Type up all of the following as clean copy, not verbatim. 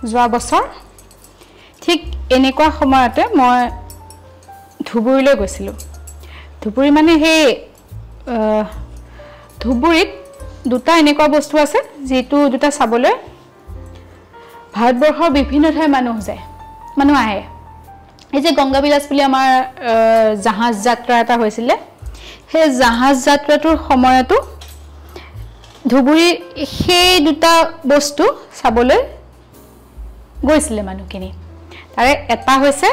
যোৱা বছৰ ঠিক এনেকুৱা সময়তে মই ধুবুৰীলৈ গৈছিলোঁ ধুবুৰী মানে সেই ধুবুৰীত দুটা এনেকুৱা বস্তু আছে যেটো দুটা চাবলৈ ভাৰতবৰ্ষৰ বিভিন্ন ঠাইৰ মানুহ আহে এই যে গংগাবিলাস বুলি আমাৰ জাহাজ যাত্ৰা এটা হৈছিলে সেই জাহাজ যাত্ৰাটোৰ সময়তো ধুবুৰী সেই দুটা বস্তু চাবলৈ গৈছিলে মানুহখিনি তাৰে এটা হৈছে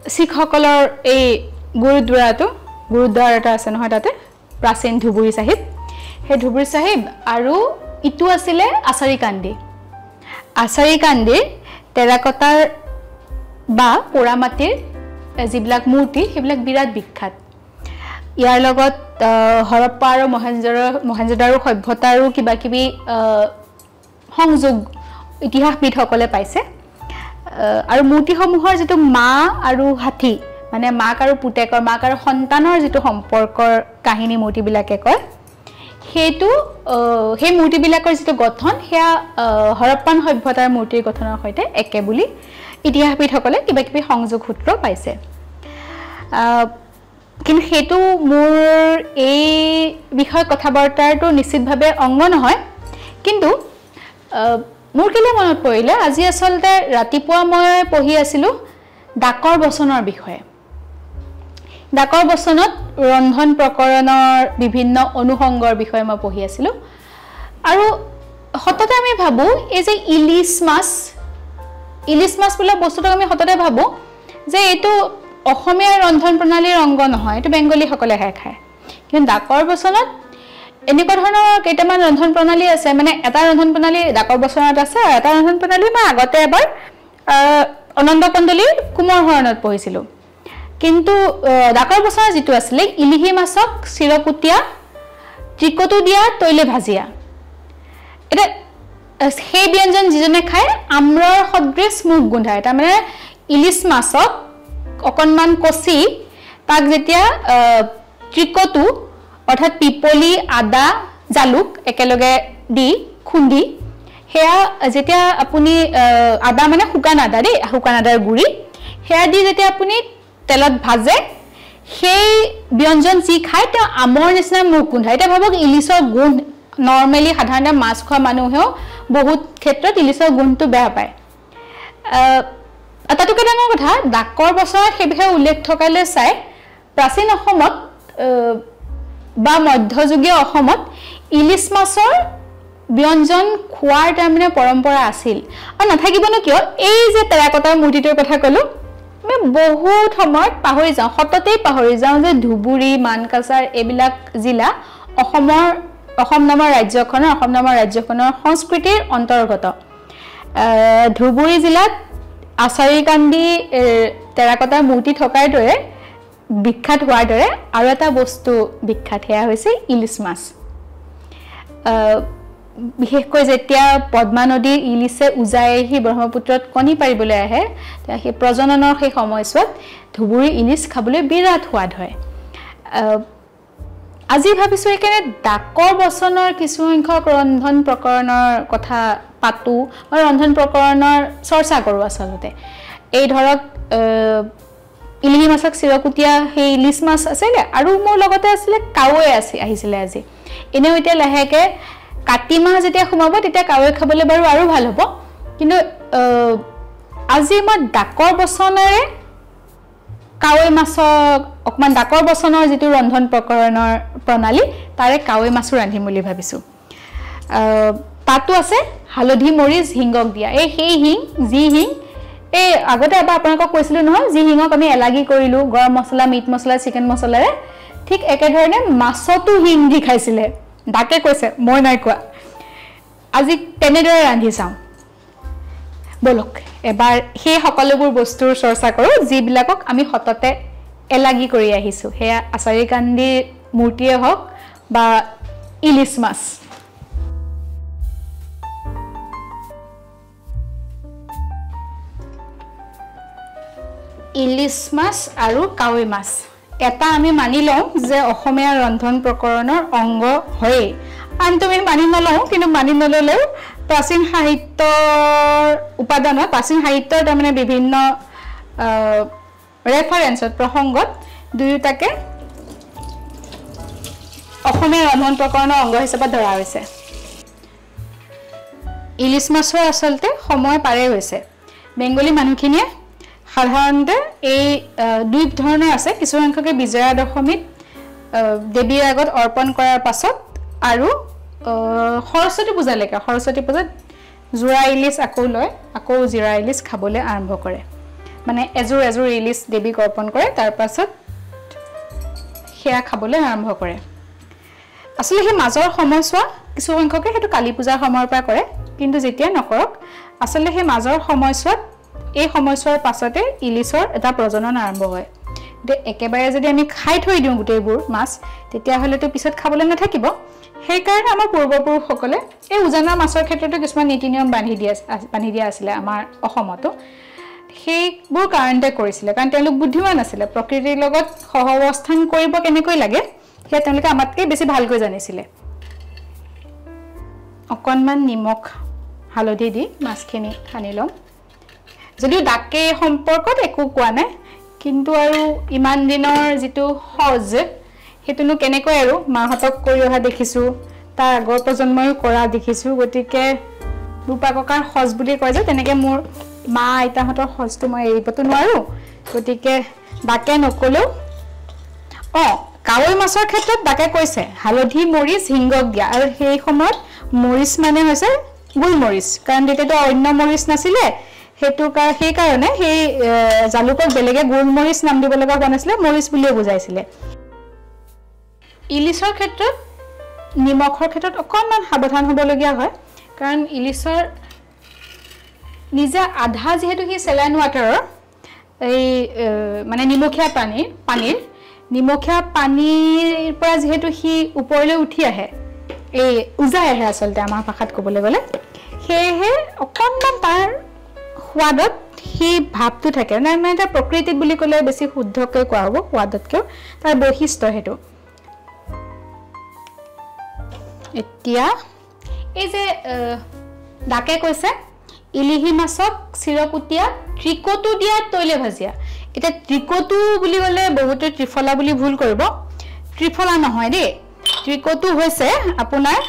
শিখসকলৰ এই গুৰুদ্বাৰ এটা আছে নহয় তাতে প্ৰাচীন ধুবুৰী সাহিব সেই ধুবুৰী সাহিব আৰু ইটো আছিলে আচাৰী কান্দি টেৰাকটাৰ বা পোৰামাটিৰ যিবিলাক মূৰ্তি সেইবিলাক বিৰাট বিখ্যাত ইয়াৰ লগত হৰপ্পা আৰু মহেঞ্জোদাৰো সভ্যতাৰো কিবা কিবি সংযোগ ইতিহাসবিদসকলে পাইছে আৰু মূৰ্তিসমূহৰ যেটো মা আৰু হাতী মানে মাক আৰু পুতেকৰ মাক আৰু সন্তানৰ যেটো সম্পৰ্কৰ কাহিনী মূৰ্তিবিলাকে কয় হেতু সেই মূৰ্তিবিলাকৰ যেটো গঠন হেয়া হৰপ্পান সভ্যতাৰ মূৰ্তিৰ গঠনৰ সৈতে একে বুলি ইতিহাসবিদসকলে কিবা কিবি সংযোগ সূত্ৰ পাইছে কিন্তু হেতু মোৰ এই বিষয় কথাবাৰ্তাৰটো নিশ্চিতভাৱে অংগ নহয় কিন্তু মোৰ কিলে মনত পৰিলে আজি আসলতে ৰাতিপুৱা মই পঢ়ি আছিলো ডাকৰ বচনৰ বিষয়ে ডাকৰ বচনত ৰন্ধন প্ৰকৰণৰ বিভিন্ন অনুসংগৰ বিষয়ে মই পঢ়ি আছিলো আৰু হততে আমি ভাবো এই যে ইলিশ মাছ বোলা বস্তুটো আমি হততে ভাবো যে এইটো অসমীয়া ৰন্ধন প্ৰণালীৰ অংগ নহয় এইটো বেংগলী সকলে খায় কিন্তু ডাকৰ বচনত এনেকুৱা ধৰণৰ কেইটামান ৰন্ধন প্ৰণালী আছে মানে এটা ৰন্ধন প্ৰণালী ডাকৰ বচনত আছে আৰু এটা ৰন্ধন প্ৰণালী মই আগতে এবাৰ অনন্দ কন্দলীৰ কুমৰ হৰণত পঢ়িছিলো কিন্তু ডাকৰ বচনৰ যেটো আছিল ইলিহি মাছক চিৰকুটিয়া ত্ৰিকটো দিয়া তৈলে ভাজিয়া এটা সেই ব্যঞ্জন যিজনে খায় আমৰৰ সদৃশ মুখ গোন্ধায় এটা মানে ইলিশ মাছক অকনমান কচি তাক যেতিয়া ত্ৰিকটো অৰ্থাৎ পিপলি আদা জালুক একেলগে দি খুন্দি হেয়া যেতিয়া আপুনি আদা মানে শুকান আদাৰ গুৰি হেয়া দি যেতিয়া আপুনি তেলত ভাজে সেই ব্যঞ্জন যি খায় তে আমৰ নিচিনা মুখ গোন্ধায় এটা ভাবক ইলিশৰ গুণ নৰমালি সাধাৰণতে মাছ খোৱা মানুহেও বহুত ক্ষেত্ৰত ইলিশৰ গুণটো বেয়া পায় আটাইতকৈ ডাঙৰ কথা ডাকৰ বচনত সেই বিষয়ে উল্লেখ থকালৈ চাই প্ৰাচীন অসমত বা মধ্যযুগীয় অসমত ইলিশ মাছৰ ব্যঞ্জন খোৱাৰ তাৰমানে পৰম্পৰা আছিল আৰু নাথাকিবনো কিয় এই যে টেৰাকটাৰ মূৰ্তিটোৰ কথা ক'লো আমি বহুত সময়ত সততেই পাহৰি যাওঁ যে ধুবুৰী মানকাছাৰ এইবিলাক জিলা অসম নামৰ ৰাজ্যখনৰ সংস্কৃতিৰ অন্তৰ্গত ধুবুৰী জিলাত আচাৰীকান্দি টেৰাকটাৰ মূৰ্তি থকাৰ দৰে বিখ্যাত হোৱাৰ দৰে আৰু এটা বস্তু বিখ্যাত হেয়া হৈছে ইলিশ মাছ বিশেষকৈ যেতিয়া পদ্মা নদীৰ ইলিশে উজাই আহি ব্ৰহ্মপুত্ৰত কণী পাৰিবলৈ আহে সেই প্ৰজননৰ সেই সময়ছোৱাত ধুবুৰী ইলিশ খাবলৈ বিৰাট সোৱাদ হয় আজি ভাবিছো একেনে ডাকৰ বচনৰ কিছু সংখ্যক ৰন্ধন প্ৰকৰণৰ কথা পাতো বা ৰন্ধন প্ৰকৰণৰ চৰ্চা কৰো আচলতে এই ধৰক ইলিহি মাছক চিৰকুটিয়া সেই ইলিশ মাছ আছিলে আৰু মোৰ লগতে আছিলে কাৱৈ আহিছিলে আজি এনেও এতিয়া লাহেকে কাতি মাহ যেতিয়া সোমাব তেতিয়া কাৱৈ খাবলৈ বাৰু আৰু ভাল হ'ব কিন্তু আজি মই ডাকৰ বচনেৰে কাৱৈ মাছক অকমান ডাকৰ বচনৰ যেটো ৰন্ধন প্ৰকৰণৰ প্ৰণালী তাৰে কাৱৈ মাছু ৰান্ধিম বুলি ভাবিছো তাতো আছে হালধি মৰিচ হিংগক দিয়া এই সেই হিং এই আগতে এবাৰ আপোনাক কৈছিলো নহয় যি হিংক আমি এলাগি কৰিলো গৰম মছলা মিট মছলা চিকেন মছলাৰে ঠিক একেধৰণে মাছতো হিং দি খাইছিলে ডাকে কৈছে মই নাই কোৱা আজি তেনেদৰে ৰান্ধি চাওঁ বলক এবাৰ সেই সকলোবোৰ বস্তুৰ চৰ্চা কৰো যিবিলাকক আমি হততে এলাগি কৰি আহিছো হেয়া আচাৰীকান্দি মূৰ্তিয়ে হওক বা ইলিশ মাছ ইলিশ মাছ আৰু কাৱৈ মাছ এটা আমি মানি লওঁ যে অসমীয়া ৰন্ধন প্ৰকৰণৰ অংগ হয় আন তুমি মানি নলওঁ কিন্তু মানি নললেও প্ৰাচীন সাহিত্যৰ উপাদানত প্ৰাচীন সাহিত্যৰ তাৰমানে বিভিন্ন ৰেফাৰেন্সত প্ৰসংগত দুয়োটাকে অসমীয়া ৰন্ধন প্ৰকৰণৰ অংগ হিচাপে ধৰা হৈছে ইলিশ মাছৰ আচলতে সময় পাৰে হৈছে বেংগলী মানুহখিনিয়ে সাধাৰণতে এই দুই ধৰণৰ আছে কিছু সংখ্যকে বিজয়া দশমীত দেৱীৰ আগত অৰ্পণ কৰাৰ পাছত আৰু সৰস্বতী পূজালৈকে সৰস্বতী পূজাত জোৰা ইলিশ আকৌ লয় আকৌ জিৰা ইলিশ খাবলৈ আৰম্ভ কৰে মানে এজোৰ ইলিশ দেৱীক অৰ্পণ কৰে তাৰ পাছত সেয়া খাবলৈ আৰম্ভ কৰে আসলে সেই মাজৰ সময়ছোৱা কিছু সংখ্যকে হেতু কালী পূজাৰ সময়ৰ পৰা কৰে কিন্তু যেতিয়া নকৰক আসলে সেই মাজৰ সময়ছোৱাত এই সময়ছোৱাৰ পাছতে ইলিশৰ এটা প্ৰজনন আৰম্ভ হয় তে একেবাৰে যদি আমি খাই থৈ দিওঁ গুটেইবোৰ মাছ তেতিয়া হলেতো পিছত খাবলৈ নাথাকিব সেই কাৰণে আমাৰ পূৰ্বপুৰুষসকলে এই উজানৰ মাছৰ ক্ষেত্ৰতো কিছুমান নীতি নিয়ম বান্ধি দিয়া আছিল আমাৰ অসমতো সেইবোৰ কাৰণতে কৰিছিল কাৰণ তেওঁলোক বুদ্ধিমান আছিল প্ৰকৃতিৰ লগত সহৱস্থান কৰিব কেনেকৈ লাগে সেয়া তেওঁলোকে আমাতকৈ বেছি ভালকৈ জানিছিল অকণমান নিমখ হালধি দি মাছখিনি সানি লম যদিও ডাকে সম্পৰ্কত একো কোৱা নাই কিন্তু আৰু ইমান দিনৰ যেটো হজ হেতুনো কেনেকৈ আৰু মাহতক কৰি অহা দেখিছো তাৰ আগৰ প্ৰজন্ময়ো কৰা দেখিছো গতিকে ৰূপা ককাৰ হজ বুলি কয় যে তেনেকৈ মোৰ মা আইতাহঁতৰ হজটো মই এৰিবতো নোৱাৰো গতিকে ডাকে নকলেও কাৱৈ মাছৰ ক্ষেত্ৰত ডাকে কৈছে হালধি মৰিচ হিংগক দিয়া আৰু সেই সময়ত মৰিচ মানে হৈছে গোলমৰিচ কাৰণ তেতিয়াতো অন্য মৰিচ নাছিলে সেই কাৰণে সেই জালুকক বেলেগে গোলমৰিচ নাম দিব লগা হোৱা নাছিলে মৰিচ বুলিয়ে বুজাইছিলে ইলিশৰ ক্ষেত্ৰত নিমখৰ ক্ষেত্ৰত অকণমান সাৱধান হ'বলগীয়া হয় কাৰণ ইলিশৰ নিজে আধা যেহেতু সি সেলাইন ৱাটাৰৰ এই মানে নিমখীয়া পানীৰ নিমখীয়া পানীৰ পৰা যেহেতু সি ওপৰলৈ উঠি আহে এই উজাই আহে আচলতে আমাৰ ভাষাত ক'বলৈ গ'লে সেয়েহে অকণমান তাৰ সোৱাদত সেই ভাৱটো থাকে মানে এটা প্ৰকৃতিত বুলি ক'লে বেছি শুদ্ধকৈ কোৱা হ'ব সোৱাদতকৈ তাৰ বৈশিষ্ট্য হেতু এতিয়া এই যে ডাকে কৈছে ইলিহি মাছক চিৰকুটিয়া ত্ৰিকটু দিয়া তৈলে ভাজিয়া এটা ত্ৰিকটু বুলি ক'লে বহুতে ত্ৰিফলা বুলি ভুল কৰিব ত্ৰিফলা নহয় দেই ত্ৰিকটু হৈছে আপোনাৰ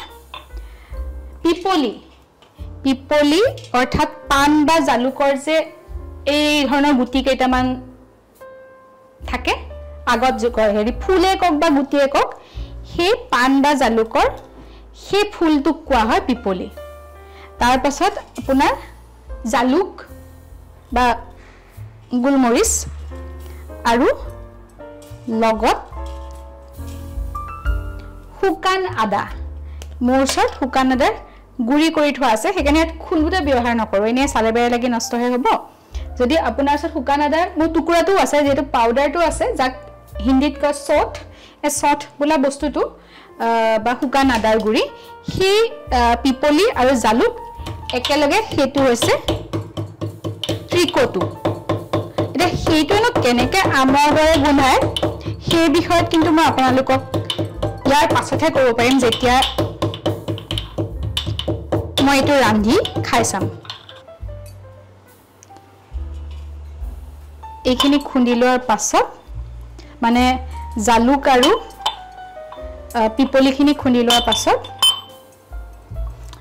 পিপলি অৰ্থাৎ পান বা জালুকৰ যে এই ধৰণৰ গুটি কেইটামান থাকে আগত যে হেৰি ফুলে কক বা গুটিয়ে কক সেই পান বা জালুকৰ সেই ফুলটোক কোৱা হয় পিপলি তাৰ পাছত আপোনাৰ জালুক বা গোলমৰিচ আৰু লগত শুকান আদা মোৰ ওচৰত শুকান আদাৰ গুড়ি কৰি থোৱা আছে সেইকাৰণে খুন্দুতে ব্যৱহাৰ নকৰো এনে চালে বেয়া লাগি নষ্ট হৈ হ'ব যদি আপোনাৰ ওচৰত শুকান আদাৰ মোৰ টুকুৰাটো আছে যেটো পাউডাৰটো আছে যাক হিন্দীত কয় সট এ সট বোলা বস্তুটো বা শুকান আদাৰ গুড়ি সেই পিপলি আৰু জালুক একেলগে হেতু হৈছে ত্ৰিকটু এটা হেতুনো কেনেকৈ আমৰ দৰে গুণায় সেই বিষয়ত কিন্তু মই আপোনালোকক ইয়াৰ পাছতহে ক'ব পাৰিম যেতিয়া মই এইটো ৰান্ধি খাই চাম এইখিনি খুন্দি লোৱাৰ পাছত মানে জালুক আৰু পিপলিখিনি খুন্দি লোৱাৰ পাছত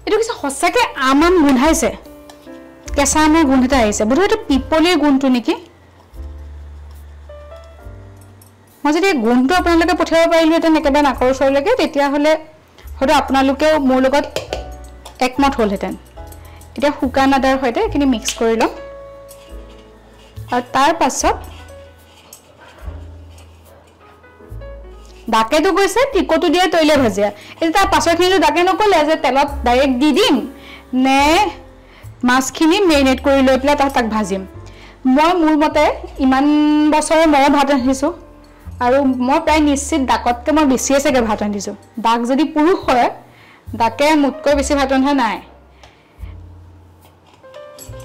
এইটো কিছু সঁচাকৈ আম গোন্ধাইছে কেঁচা আমৰ গোন্ধ এটা আহিছে বোধহয় এইটো পিপলিৰ গোন্ধটো নেকি মই যদি গোন্ধটো আপোনালোকে পঠিয়াব পাৰিলোহেঁতেন একেবাৰে নাকৰ ওচৰলৈকে তেতিয়াহ'লে হয়তো আপোনালোকেও মোৰ লগত একমত হ'লহেঁতেন এতিয়া শুকান আদাৰ সৈতে এইখিনি মিক্স কৰি ল'ম আৰু তাৰ পাছত ডাকেটো কৈছে ত্ৰিকটু দিয়া তৈলে ভাজিয়া এতিয়া তাৰ পাছৰখিনিতো ডাকে নক'লে যে তেলত ডাইৰেক্ট দি দিম নে মাছখিনি মেৰিনেট কৰি লৈ পেলাই তাক ভাজিম মই মোৰ মতে ইমান বছৰে মই ভাত ৰান্ধিছোঁ আৰু মই প্ৰায় নিশ্চিত ডাকতকৈ মই বেছিয়ে চাগে ভাত ৰান্ধিছোঁ ডাক যদি পুৰুষ হয় ডাকে মোতকৈ বেছি ভাত ৰন্ধা নাই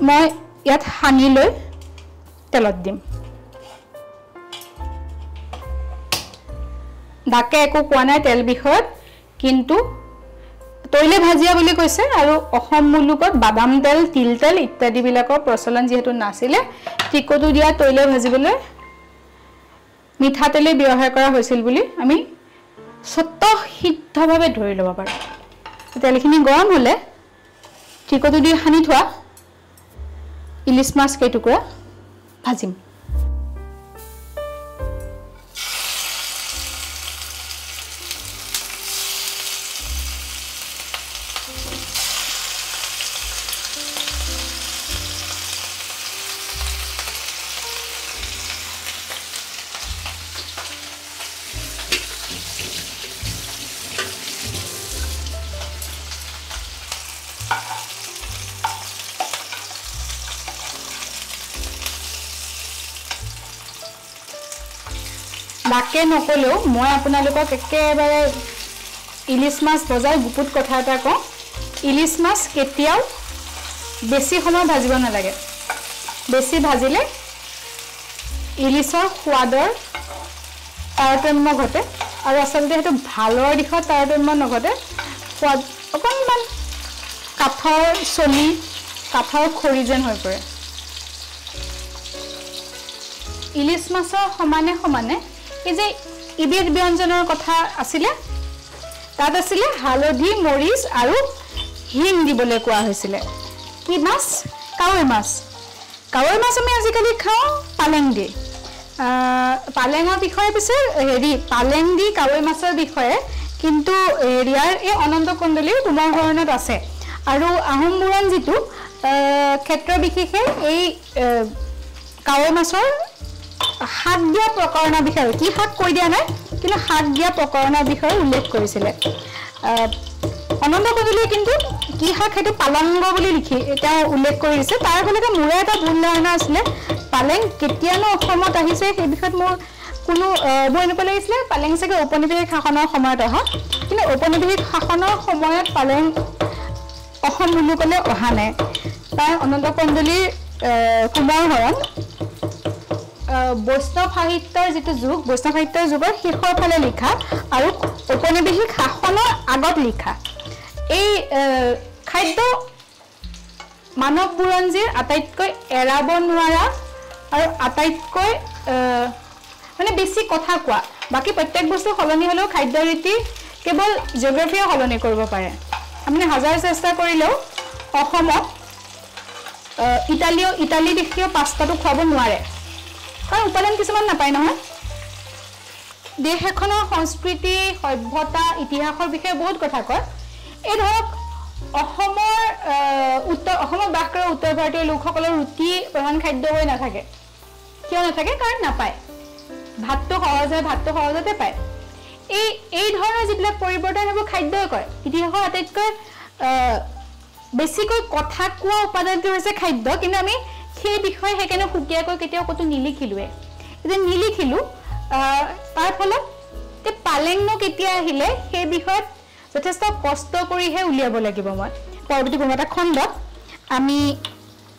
মই ইয়াত সানি লৈ তেলত দিম ডাকে একো কোৱা নাই তেল বিষয়ত কিন্তু তৈলে ভাজিয়া বুলি কৈছে আৰু অসম মুলুকত বাদাম তেল তিল তেল ইত্যাদি বিলাকৰ প্ৰচলন যেহেতু নাছিলে টিকটো দিয়া তৈলে ভাজিবলৈ মিঠা তেলে ব্যৱহাৰ কৰা হৈছিল বুলি আমি স্বতঃসিদ্ধভাৱে ধৰি ল'ব পাৰোঁ তেলখিনি গৰম হ'লে টিকটো দি সানি থোৱা ইলিশ মাছ কেইটুকুৰা ভাজিম বাকে নকলেও মই আপোনালোকক একেবাৰে ইলিশ মাছ বজাৰ গুপুত কথা এটা কওঁ ইলিশ মাছ কেতিয়াও বেছি সময় ভাজিব নালাগে বেছি ভাজিলে ইলিশৰ সোৱাদৰ তাৰতম্য ঘটে আৰু আচলতে সেইটো ভালৰ দিশত তাৰতম্য নঘটে সোৱাদ অকণমান কাঠৰ চলি কাঠৰ খৰি যেন হৈ পৰে ইলিশ মাছৰ সমানে সমানে এই যে ইবিধ ব্যঞ্জনৰ কথা আছিলে তাত আছিলে হালধি মৰিচ আৰু হিং দিবলৈ কোৱা হৈছিলে কি মাছ কাৱৈ মাছ আমি আজিকালি খাওঁ পালেং দি পালেঙৰ বিষয়ে পিছে হেৰি পালেং দি কাৱৈ মাছৰ বিষয়ে কিন্তু ইয়াৰ এই অনন্ত কণ্ডলীৰ তোমাৰ ঘৰণত আছে আৰু আহোম বুৰঞ্জীটো ক্ষেত্ৰ বিশেষে এই কাৱৈ মাছৰ শাক দিয়া প্ৰকৰণৰ বিষয়ে কি শাক কৈ দিয়া নাই কিন্তু শাক দিয়া প্ৰকৰণৰ বিষয়ে উল্লেখ কৰিছিলে অনন্ত কণ্ডলীয়ে কিন্তু কি শাক সেইটো পালংগ বুলি লিখি এটা উল্লেখ কৰিছে তাৰ ফলতে মোৰে এটা ভুল ধাৰণা আছিলে পালেং কেতিয়ানো অসমত আহিছে সেই বিষয়ত মোৰ কোনো মই এনেকুৱা লাগিছিলে পালেং চাগে ঔপনিৱেশিক শাসনৰ সময়ত অহা কিন্তু ঔপনিৱেশিক শাসনৰ সময়ত পালেং অসম মুলুকলৈ অহা নাই তাৰ অনন্ত কণ্ডলীৰ কুমাৰ হৰণ বৈষ্ণৱ সাহিত্যৰ যিটো যুগ বৈষ্ণৱ সাহিত্যৰ যুগৰ শেষৰ ফালে লিখা আৰু ঔপনিৱেশিক শাসনৰ আগত লিখা এই খাদ্য মানৱ বুৰঞ্জীৰ আটাইতকৈ এৰাব নোৱাৰা আৰু আটাইতকৈ মানে বেছি কথা কোৱা বাকি প্ৰত্যেক বস্তু সলনি হ'লেও খাদ্য ৰীতি কেৱল জিঅ'গ্ৰাফিয়ে সলনি কৰিব পাৰে আপুনি হাজাৰ চেষ্টা কৰিলেও অসমত ইটালী দেশীয় পাস্তাটো খুৱাব নোৱাৰে কাৰণ উপাদান কিছুমান নাপায় নহয় দেশ এখনৰ সংস্কৃতি সভ্যতা ইতিহাসৰ বিষয়ে বহুত কথা কয় এই ধৰক অসমত বাস কৰা উত্তৰ ভাৰতীয় লোকসকলৰ ৰুটি প্ৰধান খাদ্য হৈ নাথাকে কিয় নাথাকে কাৰণ নাপায় ভাতটো সহজতে পায় এই ধৰণৰ যিবিলাক পৰিৱৰ্তন সেইবোৰ খাদ্যই কয় ইতিহাসৰ আটাইতকৈ বেছিকৈ কথা কোৱা উপাদানটো হৈছে খাদ্য কিন্তু আমি সেই বিষয়ে সেইকাৰণে সুকীয়াকৈ কেতিয়াও কতো নিলিখিলোৱে এতিয়া নিলিখিলো তাৰ ফলত এই পালেংনো কেতিয়া আহিলে সেই বিষয়ত যথেষ্ট কষ্ট কৰিহে উলিয়াব লাগিব মই পৰৱৰ্তী কোনো এটা খণ্ডত আমি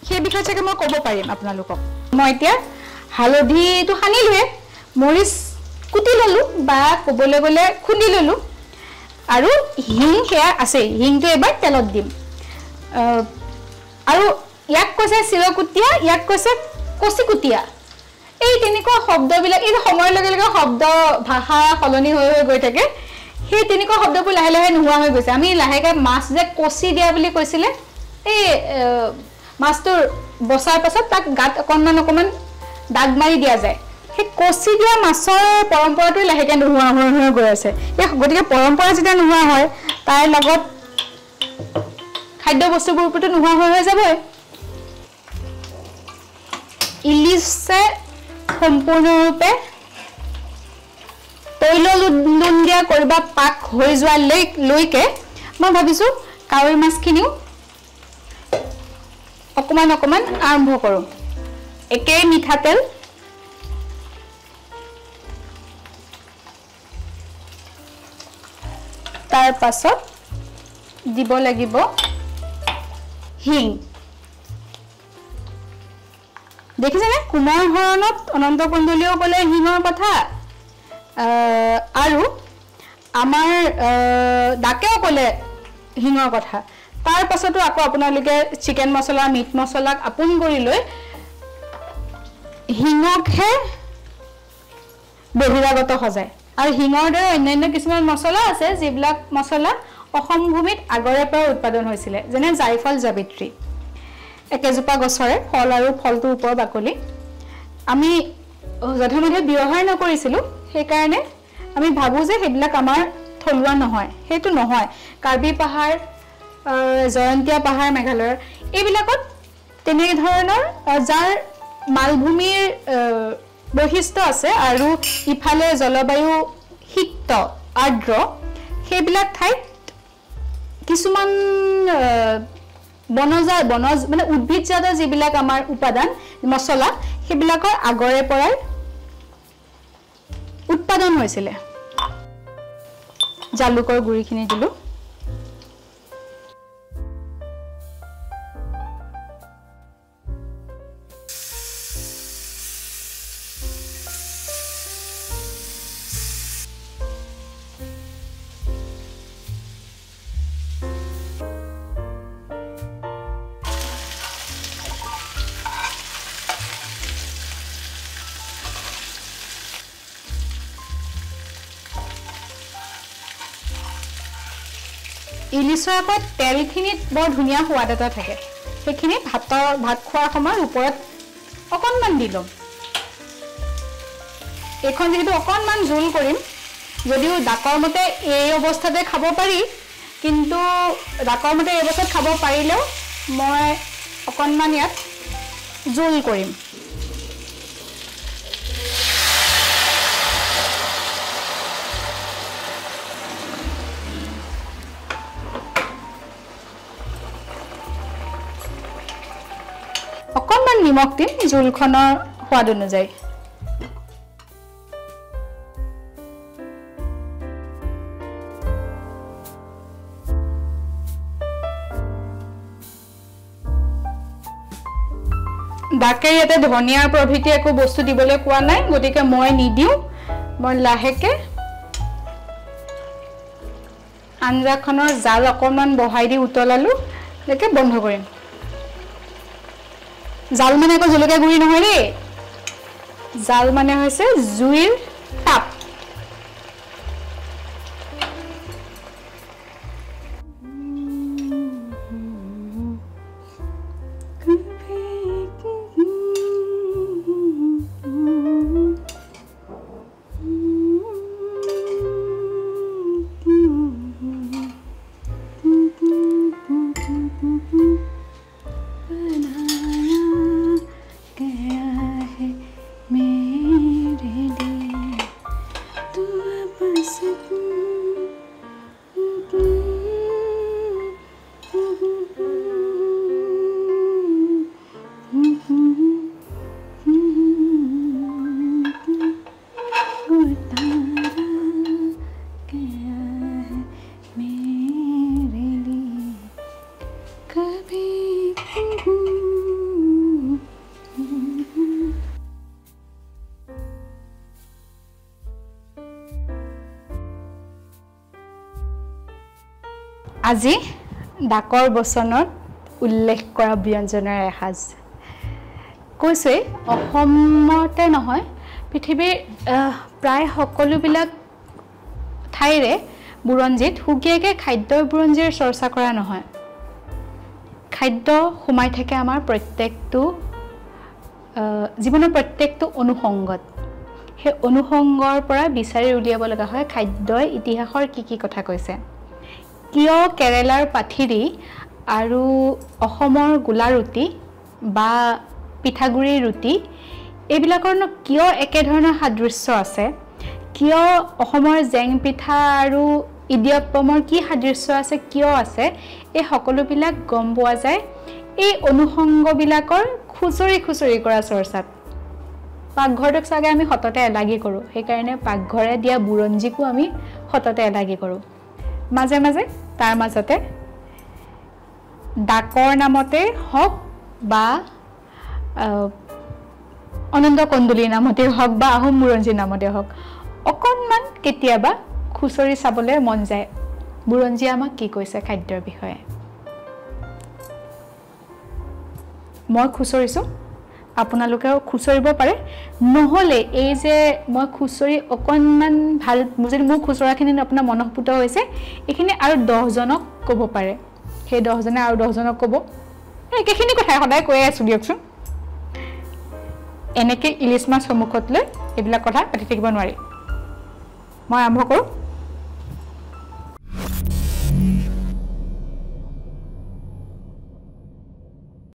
সেই বিষয়ে চাগে মই ক'ব পাৰিম আপোনালোকক মই এতিয়া হালধিটো সানিলোৱে মৰিচ কুটি ল'লো বা ক'বলৈ গ'লে খুন্দি ল'লো আৰু হিং সেয়া আছে হিংটো এবাৰ তেলত দিম আৰু ইয়াক কৈছে চিৰকুটীয়া ইয়াক কৈছে কচিকুটীয়া এই তেনেকুৱা শব্দবিলাক এই সময়ৰ লগে লগে শব্দ ভাষা সলনি হৈ গৈ থাকে সেই তেনেকুৱা শব্দবোৰ লাহে লাহে নোহোৱা হৈ গৈছে আমি লাহেকৈ মাছ যে কচি দিয়া বুলি কৈছিলে এই মাছটোৰ বচাৰ পাছত তাক গাত অকণমান দাগ মাৰি দিয়া যায় সেই কচি দিয়া মাছৰ পৰম্পৰাটো লাহেকৈ নোহোৱা হৈ গৈ আছে গতিকে পৰম্পৰা যেতিয়া নোহোৱা হয় তাৰ লগত খাদ্য বস্তুবোৰ ওপৰতো নোহোৱা হৈ যাবই ইলিশে সম্পূৰ্ণৰূপে তৈললুণ্ডিয়া কৰিবা পাক হৈ যোৱালৈকে মই ভাবিছোঁ কাৱৈ মাছখিনিও অকণমান আৰম্ভ কৰোঁ একেই মিঠাতেল তাৰ পাছত দিব লাগিব হিং দেখিছেনে কুমাৰ হৰণত অনন্ত কণ্ডলীয়েও ক'লে হিঙৰ কথা আৰু আমাৰ ডাকেও ক'লে হিঙৰ কথা তাৰ পাছতো আকৌ আপোনালোকে চিকেন মছলা মিট মছলাক আপোন কৰি লৈ হিঙকহে বহিৰাগত সজায় আৰু হিঙৰ দৰে অন্যান্য কিছুমান মছলা আছে যিবিলাক মছলা অসম ভূমিত আগৰে পৰা উৎপাদন হৈছিল যেনে জাইফল জাবিত্ৰী একেজোপা গছৰে ফল আৰু ফলটোৰ ওপৰ বাকলি আমি যথেমধে ব্যৱহাৰ নকৰিছিলোঁ সেইকাৰণে আমি ভাবো যে সেইবিলাক আমাৰ থলুৱা নহয় সেইটো নহয় কাৰ্বি পাহাৰ জয়ন্তীয়া পাহাৰ মেঘালয়ৰ এইবিলাকত তেনে ধৰণৰ যাৰ মালভূমিৰ বৈশিষ্ট্য আছে আৰু ইফালে জলবায়ু শীত আৰ্দ্ৰ সেইবিলাক ঠাইত কিছুমান বনজ মানে উদ্ভিদজাত যিবিলাক আমাৰ উপাদান মছলা সেইবিলাকৰ আগৰে পৰাই উৎপাদন হৈছিল জালুকৰ গুৰিখিনি দিলো ইলিচৰ আগত তেলখিনিত বৰ ধুনীয়া সোৱাদ এটা থাকে সেইখিনি ভাত খোৱাৰ সময়ত ওপৰত অকণমান দি ল'ম এইখন যেহেতু অকণমান জোল কৰিম যদিও ডাকৰ মতে এই অৱস্থাতে খাব পাৰি কিন্তু ডাকৰ মতে এই অৱস্থাত খাব পাৰিলেও মই অকণমান ইয়াত জোল কৰিম অকণমান নিমখ দিম জোলখনৰ সোৱাদ অনুযায়ী ডাকে ইয়াতে ধনিয়াৰ প্ৰভৃতি একো বস্তু দিবলৈ কোৱা নাই গতিকে মই নিদিওঁ মই লাহেকে আঞ্জাখনৰ জাল অকণমান বহাই দি উতলালো লেকে বন্ধ কৰিম জাল মানে একো জলকীয়া গুৰি নহয় দেই জাল মানে হৈছে জুইৰ তাপ আজি ডাকৰ বচনত উল্লেখ কৰা ব্যঞ্জনৰ এসাজ কৈছে অসমতে নহয় পৃথিৱীৰ প্ৰায় সকলোবিলাক ঠাইৰে বুৰঞ্জীত সুকীয়াকৈ খাদ্যৰ বুৰঞ্জীৰ চৰ্চা কৰা নহয় খাদ্য সোমাই থাকে আমাৰ প্ৰত্যেকটো জীৱনৰ প্ৰত্যেকটো অনুষংগত সেই অনুষংগৰ পৰা বিচাৰি উলিয়াব লগা হয় খাদ্যই ইতিহাসৰ কি কথা কৈছে কিয় কেৰেলাৰ পাথিৰি আৰু অসমৰ গোলা ৰুটি বা পিঠাগুৰি ৰুটি এইবিলাকৰ কিয় একে ধৰণৰ সাদৃশ্য আছে কিয় অসমৰ জেং পিঠা আৰু ইডিয়াপ্পমৰ কি সাদৃশ্য আছে কিয় আছে এই সকলোবিলাক গম পোৱা যায় এই অনুষংগবিলাকৰ খুচৰি কৰা চৰ্চাত পাকঘৰটোক চাগে আমি সততে এলাগি কৰোঁ সেইকাৰণে পাকঘৰে দিয়া বুৰঞ্জীকো আমি সততে এলাগি কৰোঁ মাজে মাজে তাৰ মাজতে ডাকৰ নামতে হওক বা অনন্ত কন্দুলীৰ নামতে হওক বা আহোম বুৰঞ্জীৰ নামতে হওক অকণমান কেতিয়াবা খুচৰি চাবলৈ মন যায় বুৰঞ্জীয়ে আমাক কি কৈছে খাদ্যৰ বিষয়ে মই খুচৰিছো আপোনালোকেও খুচৰিব পাৰে নহলে এই যে মই খুচৰি অকনমান ভাল যদি মোৰ খুচৰাখিনি আপোনাৰ মনপুত হৈছে এইখিনি আৰু 10 জনক ক'ব পাৰে সেই 10 জনে আৰু 10 জনক ক'ব একেখিনি কথা সদায় কৈ আছো দিয়কচোন এনেকে ইলিছ মাছ সন্মুখত লৈ এইবিলাক কথা পাতি থাকিব নোৱাৰি মই আৰম্ভ কৰোঁ